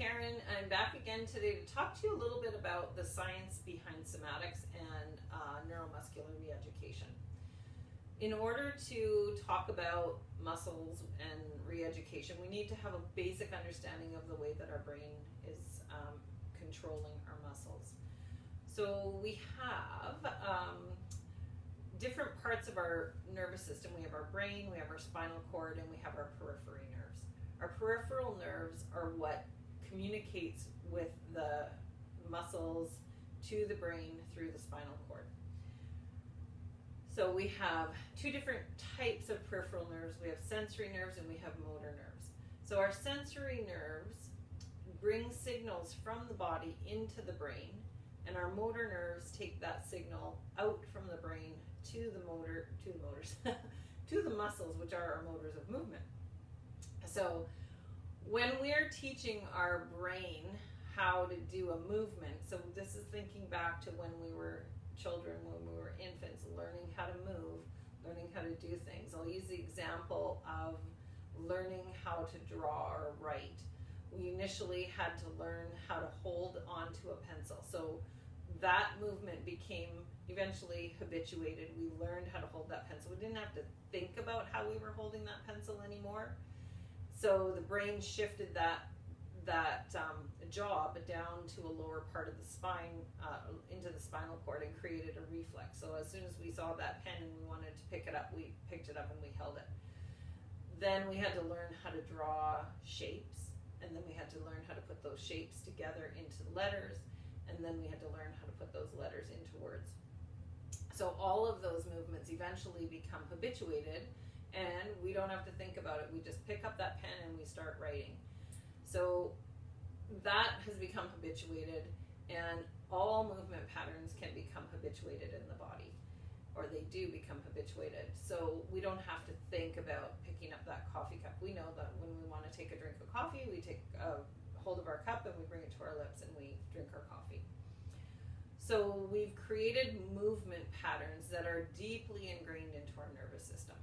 Karen. I'm back again today to talk to you a little bit about the science behind somatics and neuromuscular re-education. In order to talk about muscles and re-education, we need to have a basic understanding of the way that our brain is controlling our muscles. So we have different parts of our nervous system. We have our brain, we have our spinal cord, and we have our periphery nerves. Our peripheral nerves are what communicates with the muscles to the brain through the spinal cord. So we have two different types of peripheral nerves. We have sensory nerves and we have motor nerves. So our sensory nerves bring signals from the body into the brain, and our motor nerves take that signal out from the brain to the muscles, which are our motors of movement. So when we're teaching our brain how to do a movement, so this is thinking back to when we were children, when we were infants, learning how to move, learning how to do things. I'll use the example of learning how to draw or write. We initially had to learn how to hold onto a pencil. So that movement became eventually habituated. We learned how to hold that pencil. We didn't have to think about how we were holding that pencil anymore. So the brain shifted that job down to a lower part of the spine, into the spinal cord, and created a reflex. So as soon as we saw that pen and we wanted to pick it up, we picked it up and we held it. Then we had to learn how to draw shapes, and then we had to learn how to put those shapes together into letters, and then we had to learn how to put those letters into words. So all of those movements eventually become habituated, and we don't have to think about it. We just pick up that pen and we start writing. So that has become habituated, and all movement patterns can become habituated in the body, or they do become habituated. So we don't have to think about picking up that coffee cup. We know that when we want to take a drink of coffee, we take a hold of our cup and we bring it to our lips and we drink our coffee. So we've created movement patterns that are deeply ingrained into our nervous system.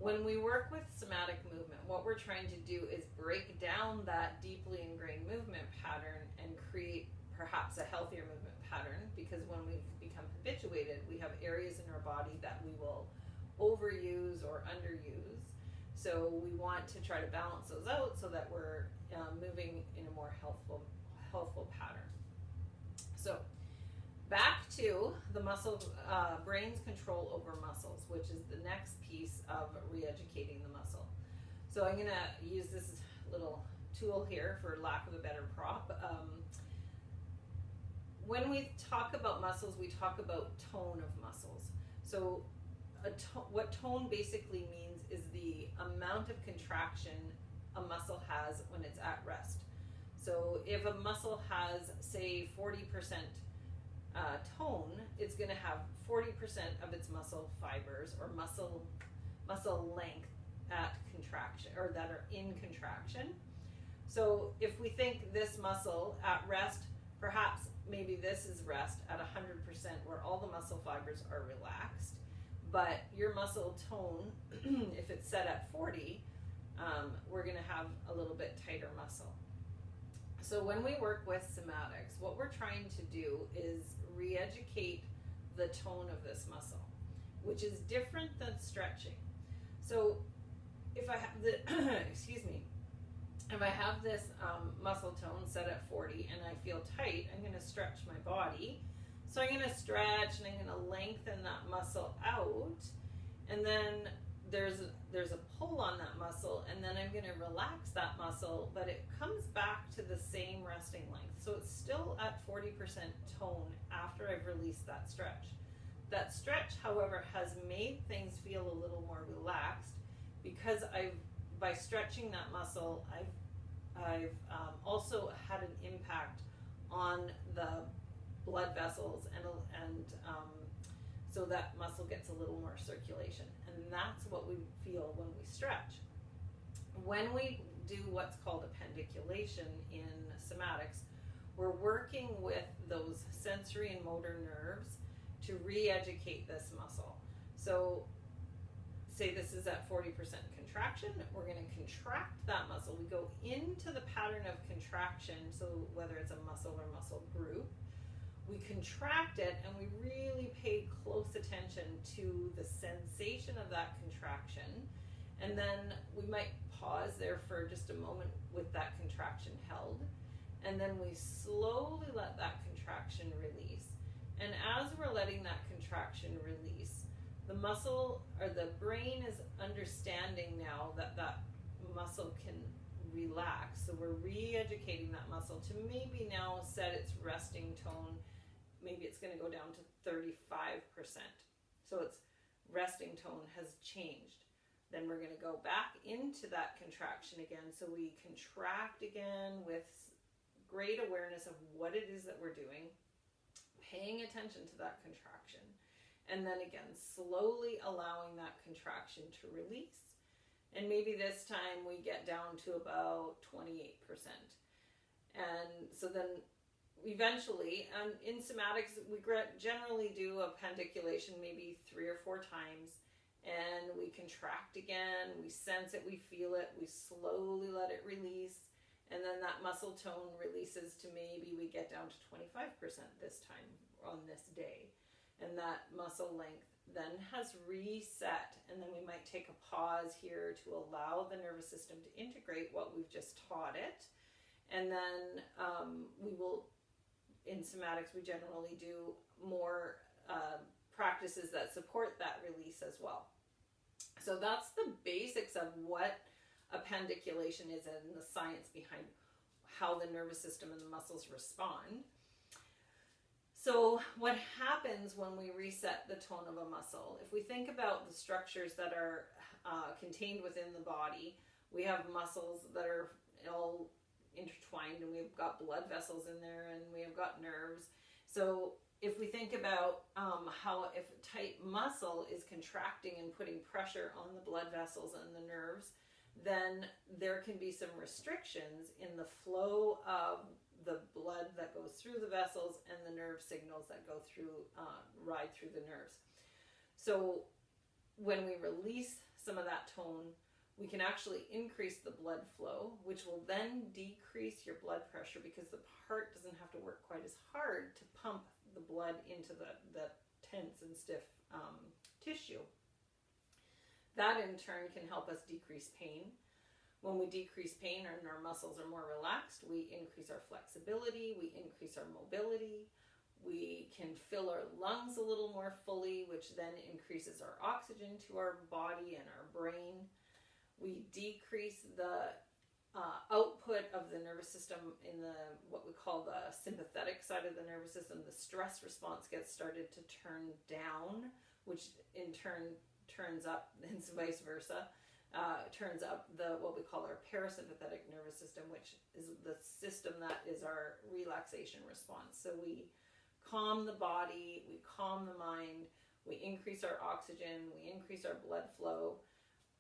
When we work with somatic movement, what we're trying to do is break down that deeply ingrained movement pattern and create perhaps a healthier movement pattern, because when we've become habituated, we have areas in our body that we will overuse or underuse. So we want to try to balance those out so that we're moving in a more healthful pattern. So back to the brain's control over muscles, which is the next piece of re-educating the muscle. So I'm going to use this little tool here, for lack of a better prop. When we talk about muscles, we talk about tone of muscles. So what tone basically means is the amount of contraction a muscle has when it's at rest. So if a muscle has, say, 40% tone, it's going to have 40% of its muscle fibers or muscle length at contraction, or that are in contraction. So if we think this muscle at rest, perhaps maybe this is rest at 100%, where all the muscle fibers are relaxed, but your muscle tone, if it's set at 40, we're going to have a little bit tighter muscle. So when we work with somatics, what we're trying to do is re-educate the tone of this muscle, which is different than stretching. So if I have the, if I have this muscle tone set at 40 and I feel tight, I'm going to stretch my body. So I'm going to stretch and I'm going to lengthen that muscle out, and then there's a pull on that muscle, and then I'm going to relax that muscle, but it comes back to the same resting length. So it's still at 40% tone after I've released that stretch. That stretch, however, has made things feel a little more relaxed, because by stretching that muscle, I've also had an impact on the blood vessels, and so that muscle gets a little more circulation, and that's what we feel when we stretch. When we do what's called appendiculation in somatics, we're working with those sensory and motor nerves to re-educate this muscle. So say this is at 40% contraction, we're going to contract that muscle. We go into the pattern of contraction, so whether it's a muscle or muscle group, we contract it and we really pay close attention to the sensation of that contraction. And then we might pause there for just a moment with that contraction held. And then we slowly let that contraction release. And as we're letting that contraction release, the muscle or the brain is understanding now that that muscle can relax. So we're re-educating that muscle to maybe now set its resting tone. Maybe it's going to go down to 35%. So its resting tone has changed. Then we're going to go back into that contraction again. So we contract again with great awareness of what it is that we're doing, paying attention to that contraction. And then again, slowly allowing that contraction to release. And maybe this time we get down to about 28%. And so then eventually, in somatics, we generally do a pandiculation maybe 3 or 4 times. And we contract again, we sense it, we feel it, we slowly let it release. And then that muscle tone releases to maybe we get down to 25% this time on this day. And that muscle length then has reset. And then we might take a pause here to allow the nervous system to integrate what we've just taught it. And then we will, in somatics, we generally do more practices that support that release as well. So that's the basics of what a pandiculation is and the science behind how the nervous system and the muscles respond. So what happens when we reset the tone of a muscle? If we think about the structures that are contained within the body, we have muscles that are all intertwined, and we've got blood vessels in there, and we have got nerves. So if we think about how if a tight muscle is contracting and putting pressure on the blood vessels and the nerves, then there can be some restrictions in the flow of the blood that goes through the vessels and the nerve signals that go through, ride through the nerves. So when we release some of that tone, we can actually increase the blood flow, which will then decrease your blood pressure because the heart doesn't have to work quite as hard to pump the blood into the tense and stiff tissue. That in turn can help us decrease pain. When we decrease pain and our muscles are more relaxed, we increase our flexibility, we increase our mobility, we can fill our lungs a little more fully, which then increases our oxygen to our body and our brain. We decrease the output of the nervous system in the what we call the sympathetic side of the nervous system. The stress response gets started to turn down, which in turn turns up, and vice versa, turns up the what we call our parasympathetic nervous system, which is the system that is our relaxation response. So we calm the body, we calm the mind, we increase our oxygen, we increase our blood flow.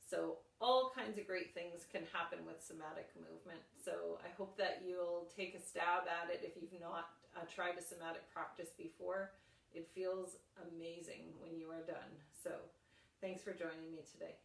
So all kinds of great things can happen with somatic movement. So I hope that you'll take a stab at it if you've not tried a somatic practice before. It feels amazing when you are done. So thanks for joining me today.